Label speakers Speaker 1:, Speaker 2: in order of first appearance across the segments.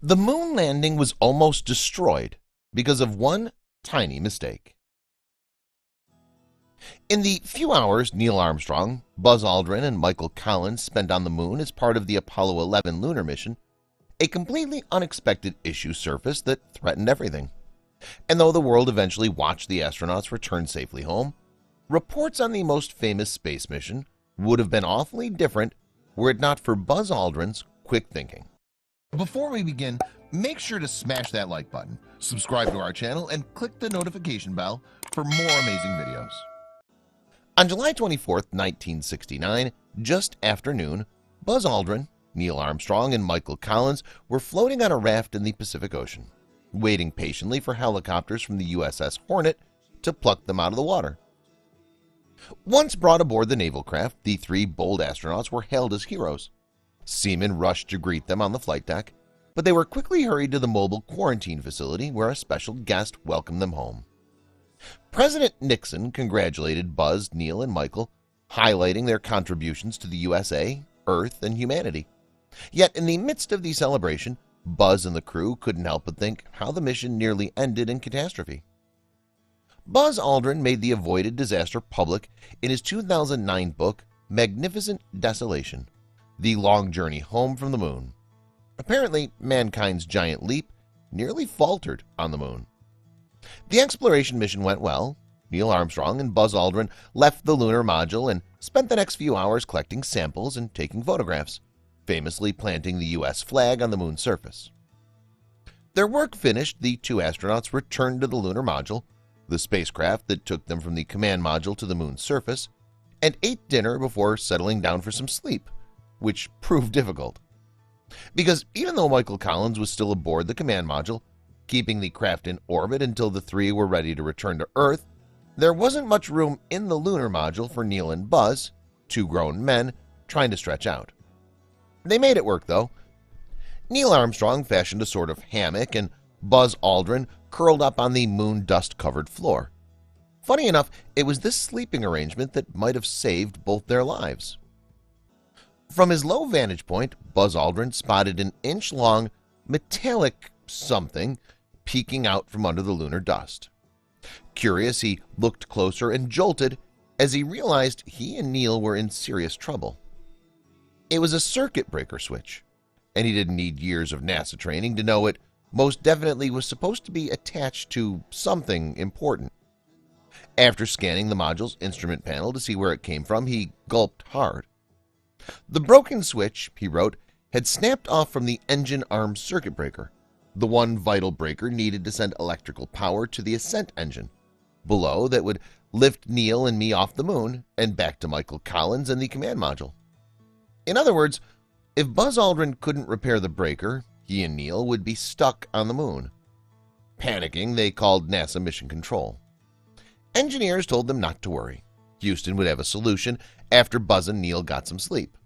Speaker 1: The moon landing was almost destroyed because of one tiny mistake. In the few hours Neil Armstrong, Buzz Aldrin, and Michael Collins spent on the moon as part of the Apollo 11 lunar mission, a completely unexpected issue surfaced that threatened everything. And though the world eventually watched the astronauts return safely home, reports on the most famous space mission would have been awfully different were it not for Buzz Aldrin's quick thinking. Before we begin, make sure to smash that like button, subscribe to our channel, and click the notification bell for more amazing videos. On July 24, 1969, just after noon, Buzz Aldrin, Neil Armstrong, and Michael Collins were floating on a raft in the Pacific Ocean, waiting patiently for helicopters from the USS Hornet to pluck them out of the water. Once brought aboard the naval craft, the three bold astronauts were hailed as heroes. Seamen rushed to greet them on the flight deck, but they were quickly hurried to the mobile quarantine facility where a special guest welcomed them home. President Nixon congratulated Buzz, Neil, and Michael, highlighting their contributions to the USA, Earth, and humanity. Yet in the midst of the celebration, Buzz and the crew couldn't help but think how the mission nearly ended in catastrophe. Buzz Aldrin made the avoided disaster public in his 2009 book, Magnificent Desolation: The Long Journey Home from the Moon. Apparently, mankind's giant leap nearly faltered on the moon. The exploration mission went well. Neil Armstrong and Buzz Aldrin left the lunar module and spent the next few hours collecting samples and taking photographs, famously planting the U.S. flag on the moon's surface. Their work finished, the two astronauts returned to the lunar module, the spacecraft that took them from the command module to the moon's surface, and ate dinner before settling down for some sleep, which proved difficult. Because even though Michael Collins was still aboard the command module, keeping the craft in orbit until the three were ready to return to Earth, there wasn't much room in the lunar module for Neil and Buzz, two grown men, trying to stretch out. They made it work, though. Neil Armstrong fashioned a sort of hammock, and Buzz Aldrin curled up on the moon dust-covered floor. Funny enough, it was this sleeping arrangement that might have saved both their lives. From his low vantage point, Buzz Aldrin spotted an inch-long, metallic something peeking out from under the lunar dust. Curious, he looked closer and jolted as he realized he and Neil were in serious trouble. It was a circuit breaker switch, and he didn't need years of NASA training to know it most definitely was supposed to be attached to something important. After scanning the module's instrument panel to see where it came from, he gulped hard. The broken switch, he wrote, had snapped off from the engine arm circuit breaker, the one vital breaker needed to send electrical power to the ascent engine below that would lift Neil and me off the moon and back to Michael Collins and the command module. In other words, if Buzz Aldrin couldn't repair the breaker, he and Neil would be stuck on the moon. Panicking, they called NASA Mission Control. Engineers told them not to worry. Houston would have a solution after Buzz and Neil got some sleep.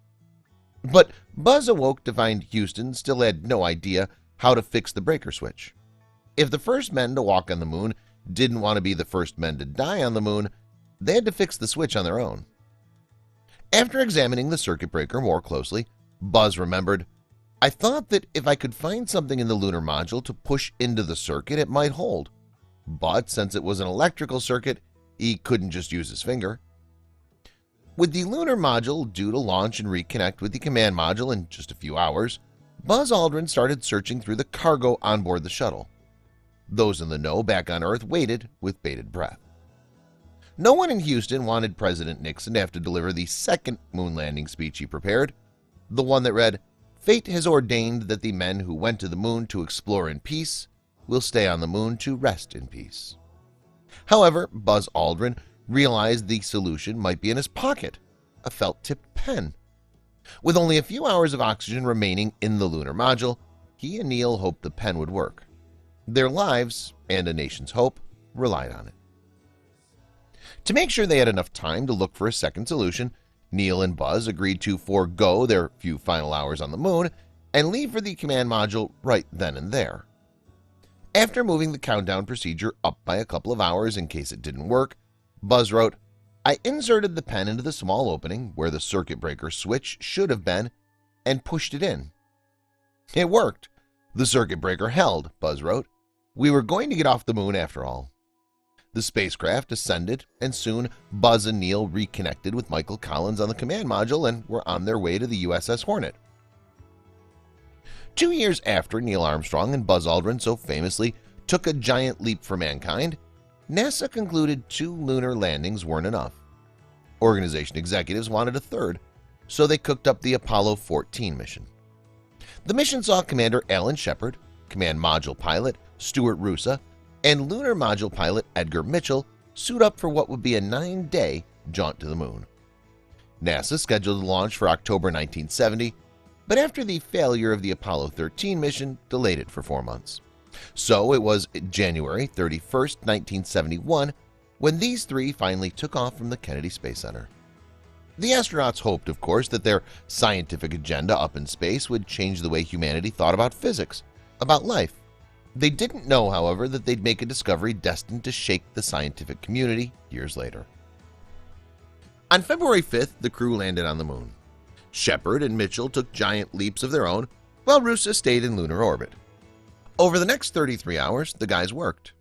Speaker 1: But Buzz awoke to find Houston still had no idea how to fix the breaker switch. If the first men to walk on the moon didn't want to be the first men to die on the moon, they had to fix the switch on their own. After examining the circuit breaker more closely, Buzz remembered, "I thought that if I could find something in the lunar module to push into the circuit, it might hold. But since it was an electrical circuit, he couldn't just use his finger." With the lunar module due to launch and reconnect with the command module in just a few hours, Buzz Aldrin started searching through the cargo on board the shuttle. Those in the know back on Earth waited with bated breath. No one in Houston wanted President Nixon to have to deliver the second moon landing speech he prepared, the one that read, "Fate has ordained that the men who went to the moon to explore in peace will stay on the moon to rest in peace." However, Buzz Aldrin realized the solution might be in his pocket, a felt-tipped pen. With only a few hours of oxygen remaining in the lunar module, he and Neil hoped the pen would work. Their lives, and a nation's hope, relied on it. To make sure they had enough time to look for a second solution, Neil and Buzz agreed to forego their few final hours on the moon and leave for the command module right then and there. After moving the countdown procedure up by a couple of hours in case it didn't work, Buzz wrote, "I inserted the pen into the small opening where the circuit breaker switch should have been and pushed it in. It worked. The circuit breaker held, Buzz wrote. We were going to get off the moon after all. The spacecraft ascended, and soon Buzz and Neil reconnected with Michael Collins on the command module and were on their way to the USS Hornet. 2 years after Neil Armstrong and Buzz Aldrin so famously took a giant leap for mankind, NASA concluded 2 lunar landings weren't enough. Organization executives wanted a third, so they cooked up the Apollo 14 mission. The mission saw Commander Alan Shepard, Command Module Pilot Stuart Roosa, and Lunar Module Pilot Edgar Mitchell suit up for what would be a 9-day jaunt to the moon. NASA scheduled the launch for October 1970, but after the failure of the Apollo 13 mission, delayed it for 4 months. So it was January 31, 1971, when these 3 finally took off from the Kennedy Space Center. The astronauts hoped, of course, that their scientific agenda up in space would change the way humanity thought about physics, about life. They didn't know, however, that they'd make a discovery destined to shake the scientific community years later. On February 5th, the crew landed on the moon. Shepard and Mitchell took giant leaps of their own, while Roosa stayed in lunar orbit. Over the next 33 hours, the guys worked.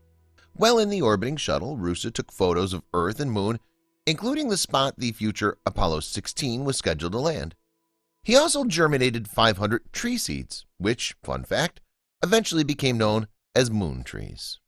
Speaker 1: While in the orbiting shuttle, Roosa took photos of Earth and Moon, including the spot the future Apollo 16 was scheduled to land. He also germinated 500 tree seeds, which, fun fact, eventually became known as moon trees.